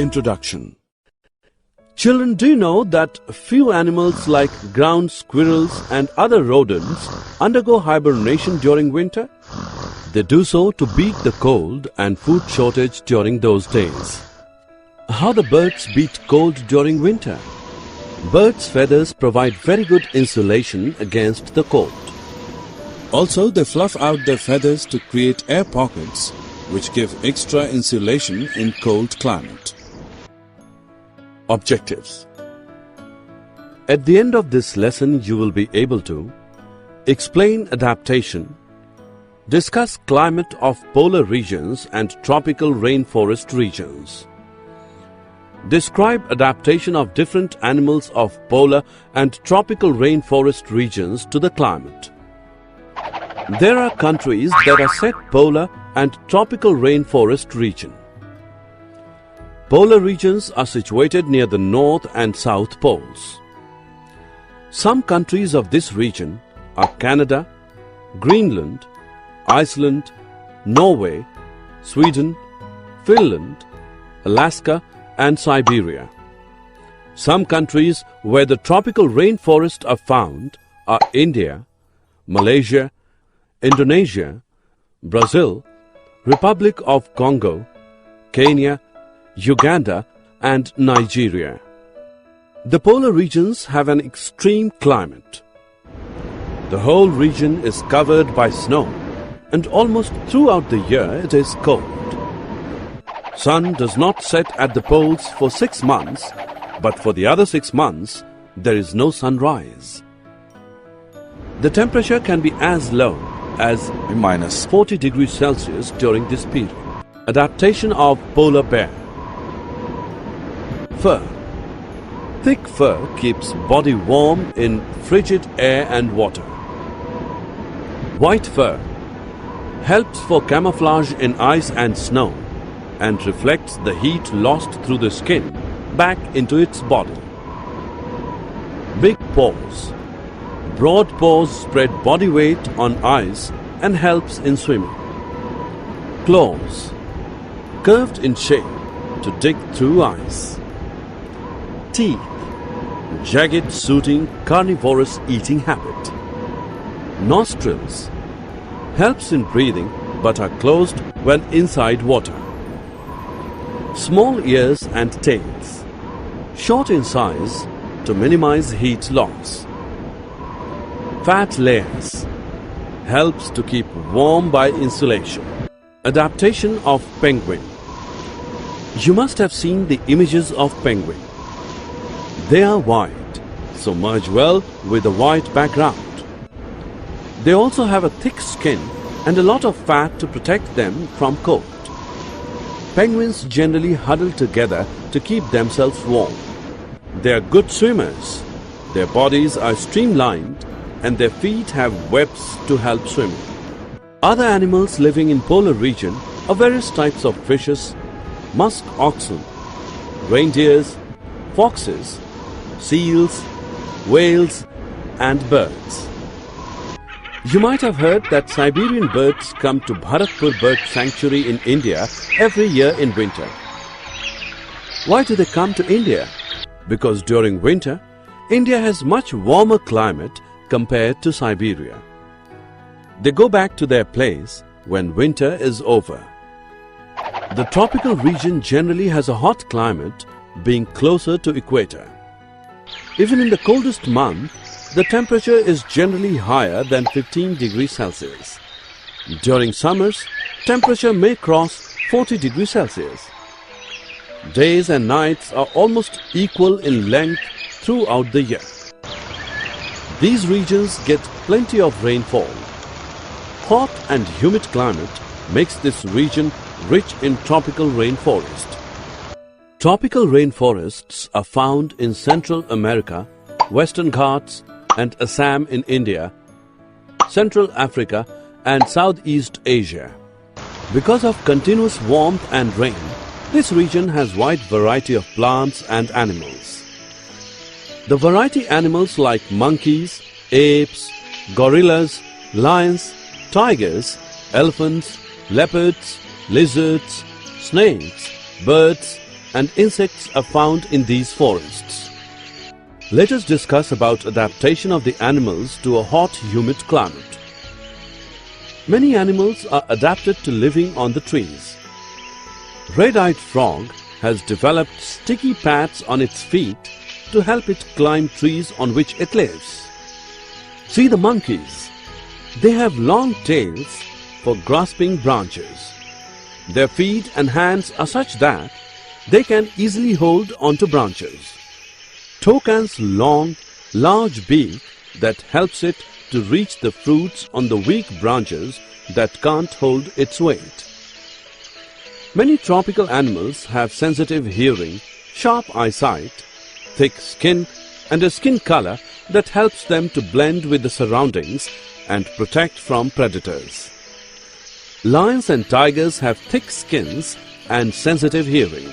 Introduction. Children, do you know that few animals like ground squirrels and other rodents undergo hibernation during winter? They do so to beat the cold and food shortage during those days. How the birds beat cold during winter? Birds' feathers provide very good insulation against the cold. Also, they fluff out their feathers to create air pockets, which give extra insulation in cold climate. Objectives. At the end of this lesson, you will be able to explain adaptation, discuss climate of polar regions and tropical rainforest regions, describe adaptation of different animals of polar and tropical rainforest regions to the climate. There are countries that are set polar and tropical rainforest region. Polar regions are situated near the north and south poles. Some countries of this region are Canada, Greenland, Iceland, Norway, Sweden, Finland, Alaska and Siberia. Some countries where the tropical rainforests are found are India, Malaysia, Indonesia, Brazil, Republic of Congo, Kenya, Uganda and Nigeria. The polar regions have an extreme climate. The whole region is covered by snow and almost throughout the year it is cold. Sun does not set at the poles for 6 months, but for the other 6 months there is no sunrise. The temperature can be as low as minus 40 degrees Celsius during this period. Adaptation of polar bear. Fur. Thick fur keeps body warm in frigid air and water. White fur helps for camouflage in ice and snow and reflects the heat lost through the skin back into its body. Big paws. Broad paws spread body weight on ice and helps in swimming. Claws. Curved in shape to dig through ice. Teeth. Jagged suiting carnivorous eating habit. Nostrils. Helps in breathing but are closed when inside water. Small ears and tails. Short in size to minimize heat loss. Fat layers. Helps to keep warm by insulation. Adaptation of penguin. You must have seen the images of penguin. They are white, so merge well with the white background. They also have a thick skin and a lot of fat to protect them from cold. Penguins generally huddle together to keep themselves warm. They are good swimmers. Their bodies are streamlined and their feet have webs to help swimming. Other animals living in polar region are various types of fishes, musk oxen, reindeers, foxes, seals, whales and birds. You might have heard that Siberian birds come to Bharatpur Bird Sanctuary in India every year in winter. Why do they come to India? Because during winter, India has much warmer climate compared to Siberia. They go back to their place when winter is over. The tropical region generally has a hot climate, being closer to equator. Even in the coldest month, the temperature is generally higher than 15 degrees Celsius. During summers, temperature may cross 40 degrees Celsius. Days and nights are almost equal in length throughout the year. These regions get plenty of rainfall. Hot and humid climate makes this region rich in tropical rainforest. Tropical rainforests are found in Central America, Western Ghats and Assam in India, Central Africa and Southeast Asia. Because of continuous warmth and rain, this region has wide variety of plants and animals. The variety animals like monkeys, apes, gorillas, lions, tigers, elephants, leopards, lizards, snakes, birds, and insects are found in these forests. Let us discuss about adaptation of the animals to a hot, humid climate. Many animals are adapted to living on the trees. Red-eyed frog has developed sticky pads on its feet to help it climb trees on which it lives. See the monkeys. They have long tails for grasping branches. Their feet and hands are such that they can easily hold onto branches. Toucan's long, large beak that helps it to reach the fruits on the weak branches that can't hold its weight. Many tropical animals have sensitive hearing, sharp eyesight, thick skin, and a skin color that helps them to blend with the surroundings and protect from predators. Lions and tigers have thick skins and sensitive hearing.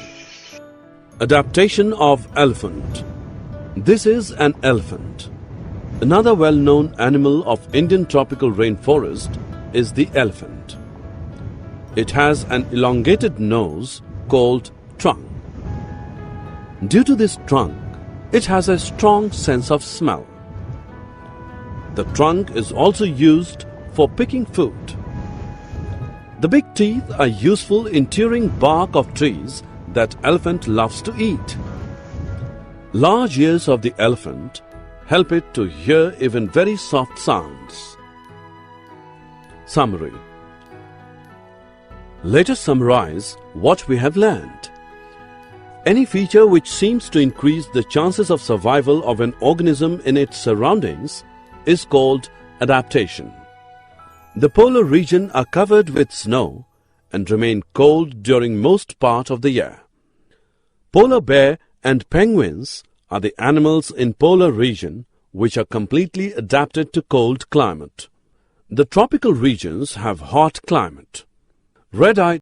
Adaptation of elephant. This is an elephant. Another well-known animal of Indian tropical rainforest is the elephant. It has an elongated nose called trunk. Due to this trunk, it has a strong sense of smell. The trunk is also used for picking food. The big teeth are useful in tearing bark of trees that elephant loves to eat. Large ears of the elephant help it to hear even very soft sounds. Summary. Let us summarize what we have learned. Any feature which seems to increase the chances of survival of an organism in its surroundings is called adaptation. The polar regions are covered with snow and remain cold during most part of the year. Polar bear and penguins are the animals in polar region which are completely adapted to cold climate. The tropical regions have hot climate. Red-eyed